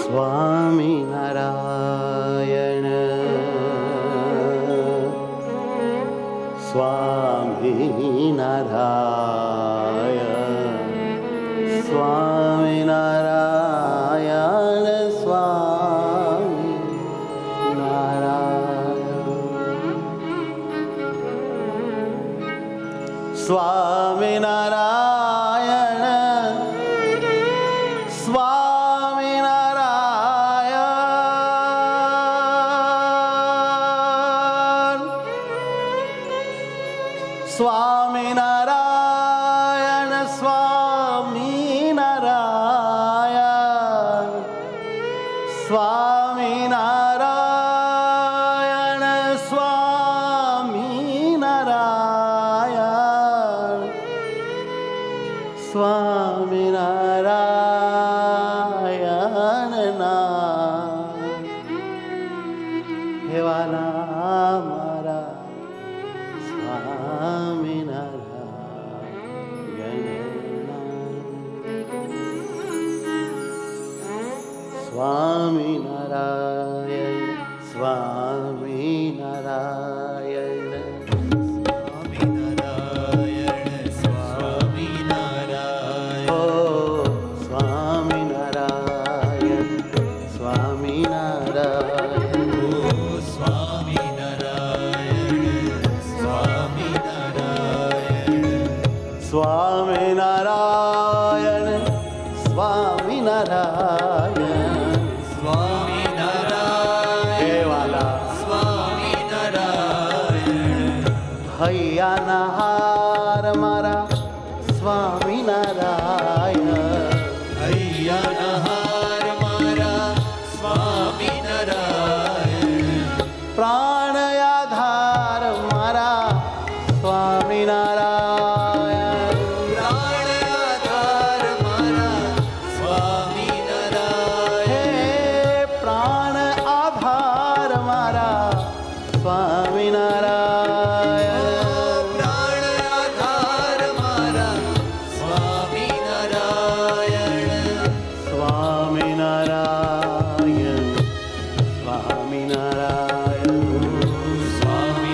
સ્વામિનારાયણ સ્વામિનારાયણ સ્વામિનારાયણ સ્વામિનારાયણ સ્વામિનારાયણ સ્વામિનારાયણ સ્વામિનારાયણ સ્વામિનારાયણ સ્વામિનારાયણ સ્વામિનારાયણ સ્વામિનારાયણ નામ હેવાના મારા સ્વામિનારાયણ સ્વામિનારાયણ સ્વામિનારાયણ સ્વામિનારાયણ ઓ સ્વામિનારાયણ સ્વામિનારાયણ ઓ સ્વામિનારાયણ સ્વામિનારાયણ સ્વામિનારાયણ સ્વામિનારાયણ હૈયાના હાર મારા સ્વામિનારાયણ હૈયાના હાર મારા સ્વામિનારાયણ પ્રાણ આધાર મારા સ્વામિનારાયણ પ્રાણ આધાર મારા સ્વામિનારાયણ હે પ્રાણ આધાર મારા સ્વામિનારાયણ સ્વામિનારાયણ સ્વામિનારાયણ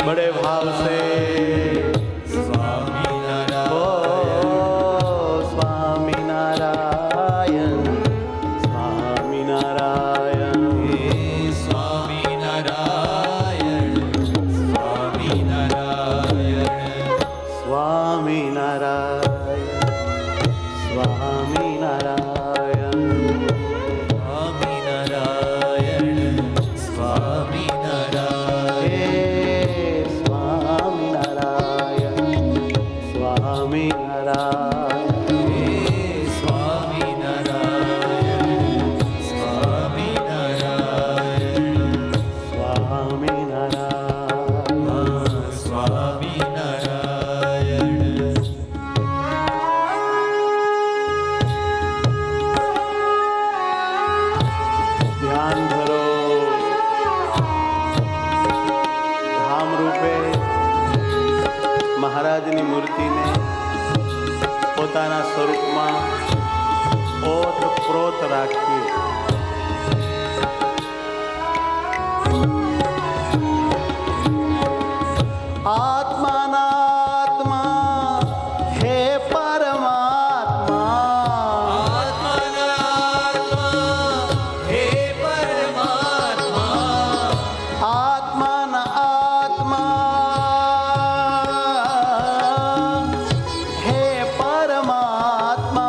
બડે ભાવ સે સ્વામિનારાયણ સ્વામિનારાયણ સ્વામિનારાયણ સ્વામિનારાયણ સ્વામિનારાયણ સ્વામિનારાયણ મહારાજની મૂર્તિને પોતાના સ્વરૂપમાં ઓતપ્રોત રાખી આત્માના આત્મા હે પરમાત્મા આત્માના આત્મા હે પરમાત્મા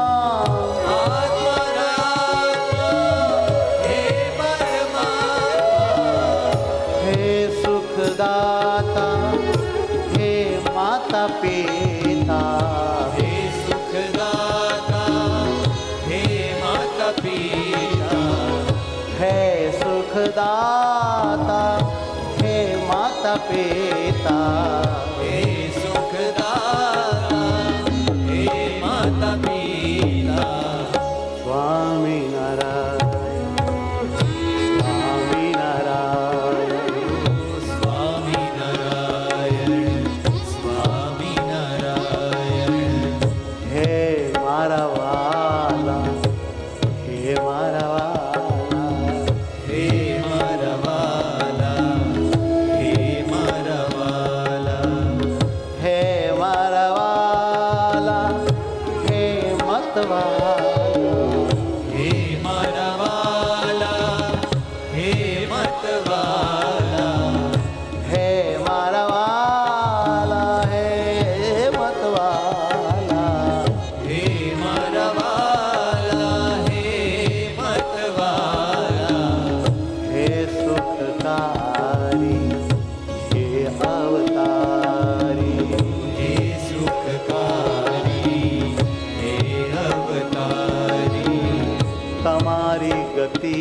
તમારી ગતિ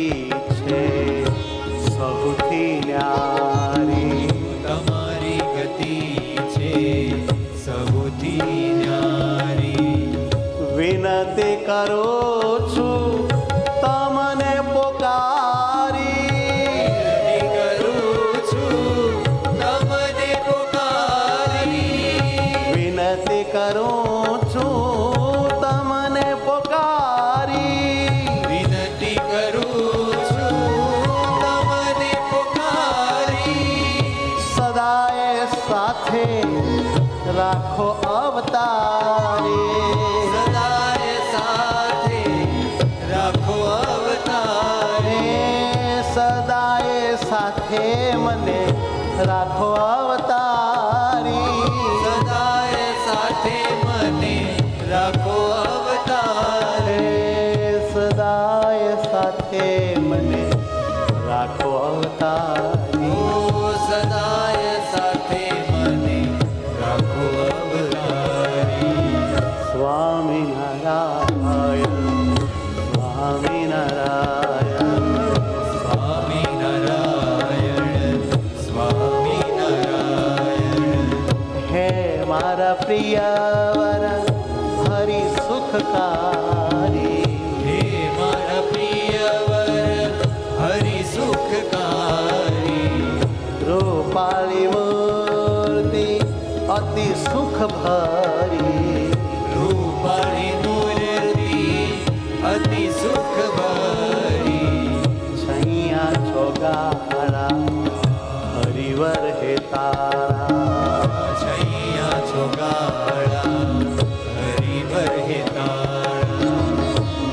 છે સૌથી ન્યારી. તમારી ગતિ છે સૌથી ન્યારી. વિનતી કરું છું તમને પોકારી. કરું છું તમને પોકારી. વિનતી કરું છું તમને પોકારી. વિનતી કરું છું તમને પોકારી. સદાય સાથે રાખો અવતારી. સદાય સાથે રાખો અવતારી. સદાય સાથે મને રાખો અવતારી. સદાય સાથે મને રાખો અવતારી. સદાય સાથે મને રાખો અવતારી. ઓ સદાય સાથે મને રાખો અવતારી. સ્વામિનારાયણ સ્વામિનારાયણ. સ્વામિનારાયણ સ્વામિનારાયણ. હે મારા પ્રિય વર હરિ સુખકારી. હે મારા પ્રિય વર હરિ સુખકારી. રૂપાળી મૂર્તિ અતિ સુખ ભરી. રૂપાળી મૂર્તિ અતિ સુખ ભરી. છૈયા ચોગાળા હરિવર હે તારા. છૈયા ચોગાળા હરિવર હે તારા.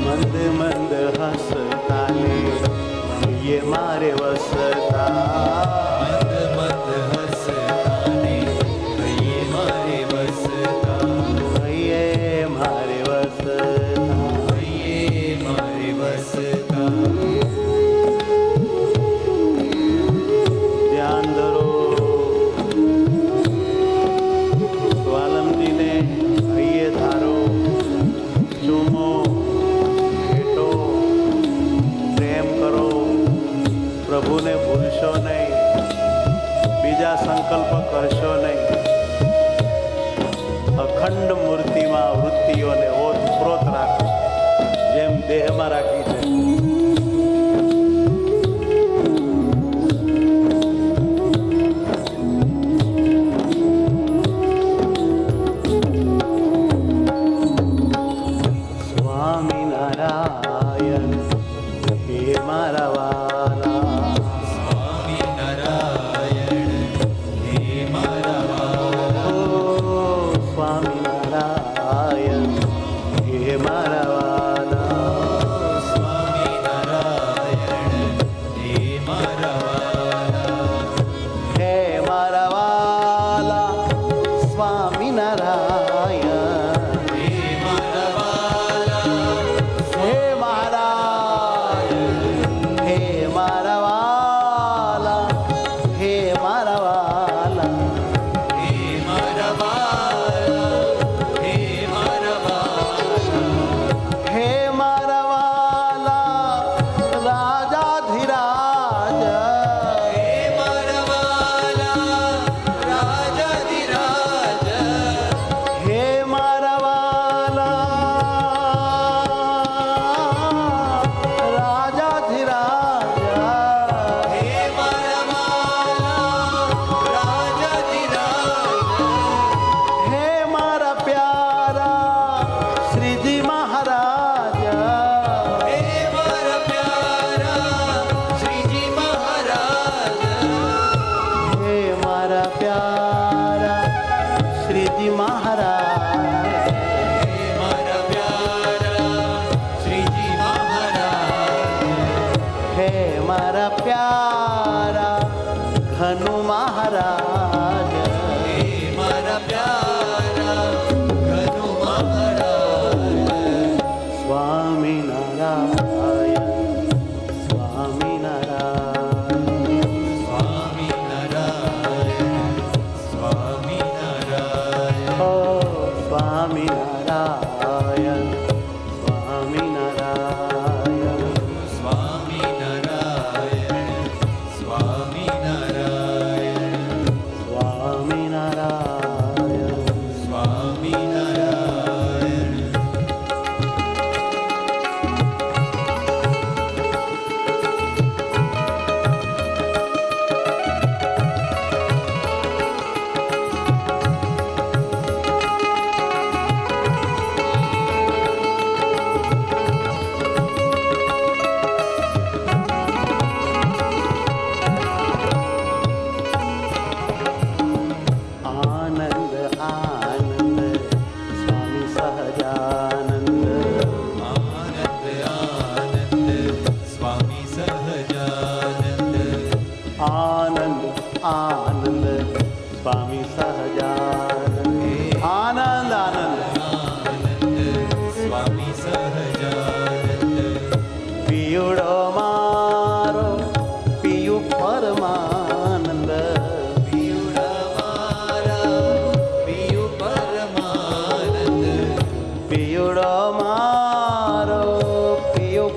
મંદ મંદ હસતાને એ મારે વસતા. મંદ મંદ હસતાને હૈયે મારે વસતા. હૈયે મારે વસતા. હૈયે મારે વસતા. ધ્યાન ધરો. સ્વાલમજીને હૈયે ધારો. ચૂમો ભેટો પ્રેમ કરો. પ્રભુને ભૂલશો નહીં. બીજા સંકલ્પ કરશો નહીં. અખંડ મૂર્તિમાં વૃત્તિઓને ઓતપ્રોત રાખો જેમ દેહમાં રાખી છે. સ્વામિનારાયણ હે મારા વાલા. સ્વામિનારાયણ હે મારા વાલા. ઓ સ્વામિનારાયણ હે મારા વાલા. સ્વામિનારાયણ હે મારા વાલા. હે મારા વાલા સ્વામિનારાયણ. હે મારા વાલા. હે મારા હે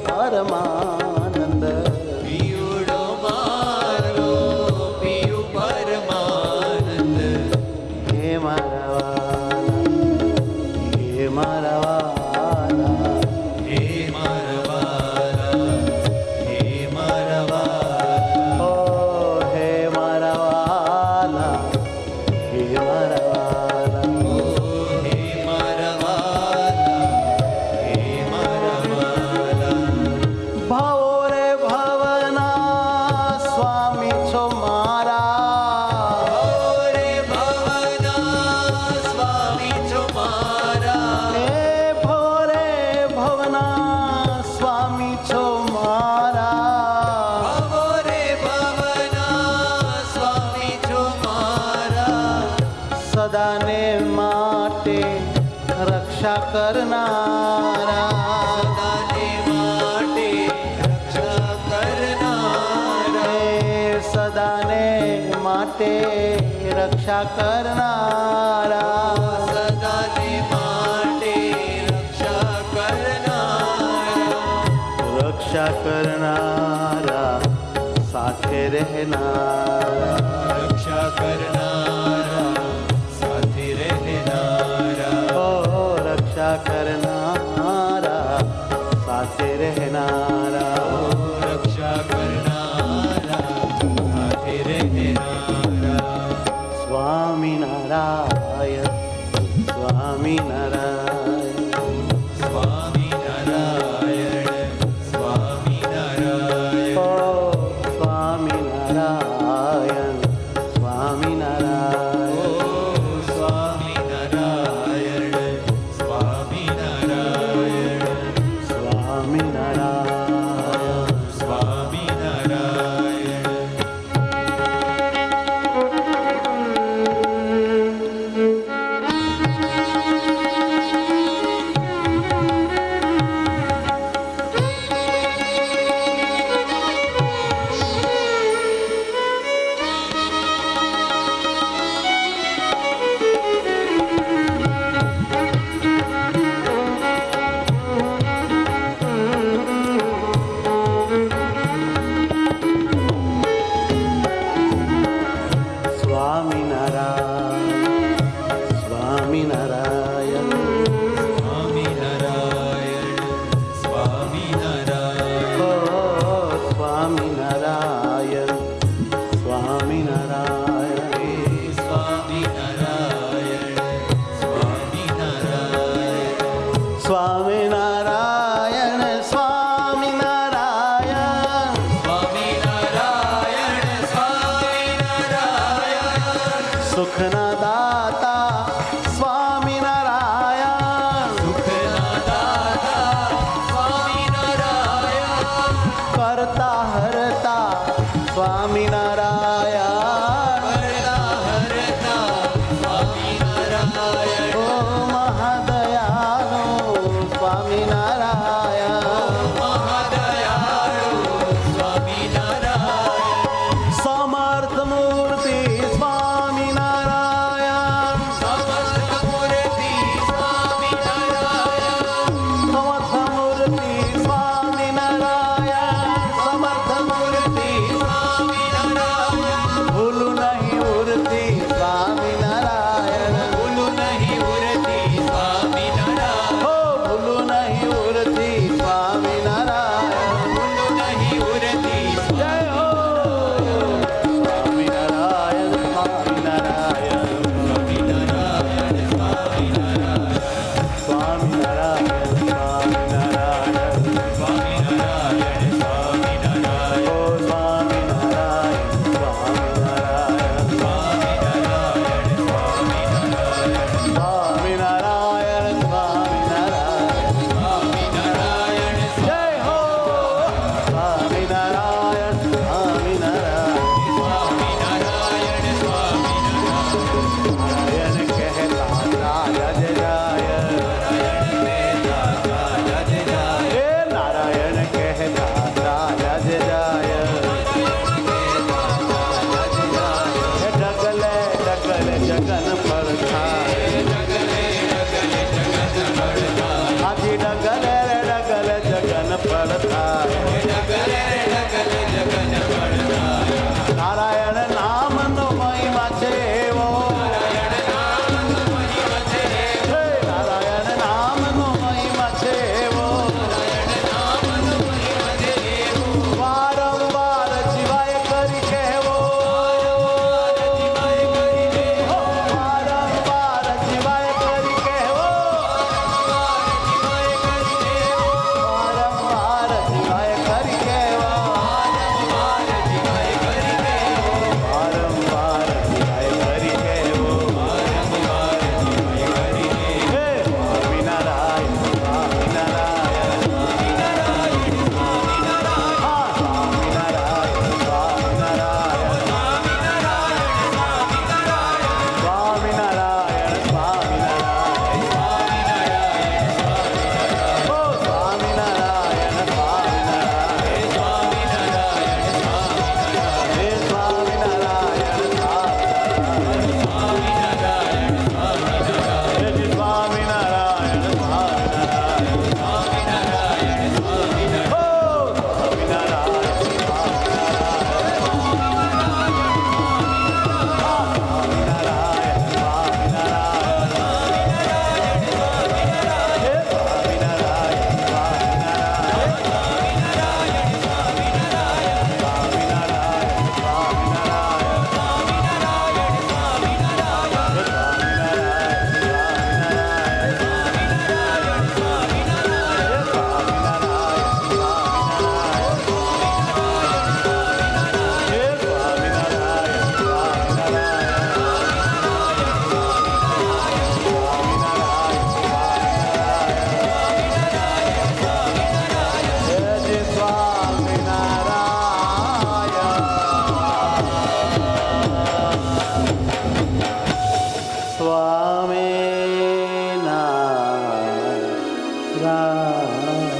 પરમાનંદ પિયુડો મારો પિયુ પરમાનંદ હે મારા વાલા હે મારા વાલા હે મારા વાલા હે મારા વાલા ઓ હે મારા વાલા હે મારા વાલા ઓ હે મારા વાલા હે મારા વાલા ભાવો રે ભવના સ્વામી છો મારા રે ભવના સ્વામી છો મારા હે ભોરે ભવના સ્વામી છો મારા ભવો રે ભવના સ્વામી છો મારા સદાને માટે રક્ષા કરનારા સદાને માટે રક્ષા કરનારા હે સદાને માટે રક્ષા કરનારા સદાને માટે રક્ષા કરનારા રક્ષા કરનારા સાથે રહેનારા રક્ષા કરનારા સાથે રહેનારા ઓ રક્ષા કરનારા સાથે રહેનારા રક્ષા કરનારા સાથે રહેનારા સ્વામિનારાયણ સ્વામિનારાયણ સ્વામિનારાયણ સ્વામિનારાયણ ઓ સ્વામિનારાયણ સ્વામિનારાયણ સ્વામિનારાયણ સ્વામિનારાયણ સ્વામિનારાયણ સ્વામિનારાયણ સ્વામિનારાયણ સ્વામિનારાયણ સ્વામિનારાયણ સ્વામિનારાયણ ઓ સ્વામિનારાયણ સ્વામિનારાયણ સ્વામિનારાયણ સ્વામિનારાયણ સ્વામિનારાયણ સ્વામિનારાયણ સ્વામિનારાયણ સ્વામિનારાયણ સુખના દાતા સ્વામિનારાયણ સુખના દાતા સ્વામિનારાયણ કરતા હરતા સ્વામિનારાયણ કરતા હરતા સ્વામિનારાયણ ઓ મહાદયાળુ સ્વામિનારાયણ મહાદયાળુ સ્વામિનારાયણ સમર્થ મૂર્તિ સ્વામિનારાયણ નારાયણ નામનો મહિમા છે એવો હે નારાયણ નામનો મહિમા છે એવો વારંવાર જીવાય કરી કહેવો વારંવાર જીવાય કરી કહેવો વારંવાર જીવાય કરી કહેવા વારંવાર જીવાય કરી કહેવો હે સ્વામિનારાયણ સ્વામિનારાયણ હા સ્વામિનારાયણ સ્વામિનારાયણ સ્વામિનારાયણ સ્વામિનારાયણ ઓ સ્વામિનારાયણ સ્વામિનારાયણ હે સ્વામિનારાયણ સ્વામિનારાયણ હે સ્વામિનારાયણ સ્વામિનારાયણ ઓ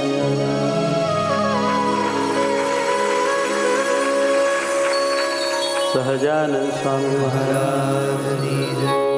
સ્વામિનારાયણ સહજાનંદ સ્વામી મહારાજ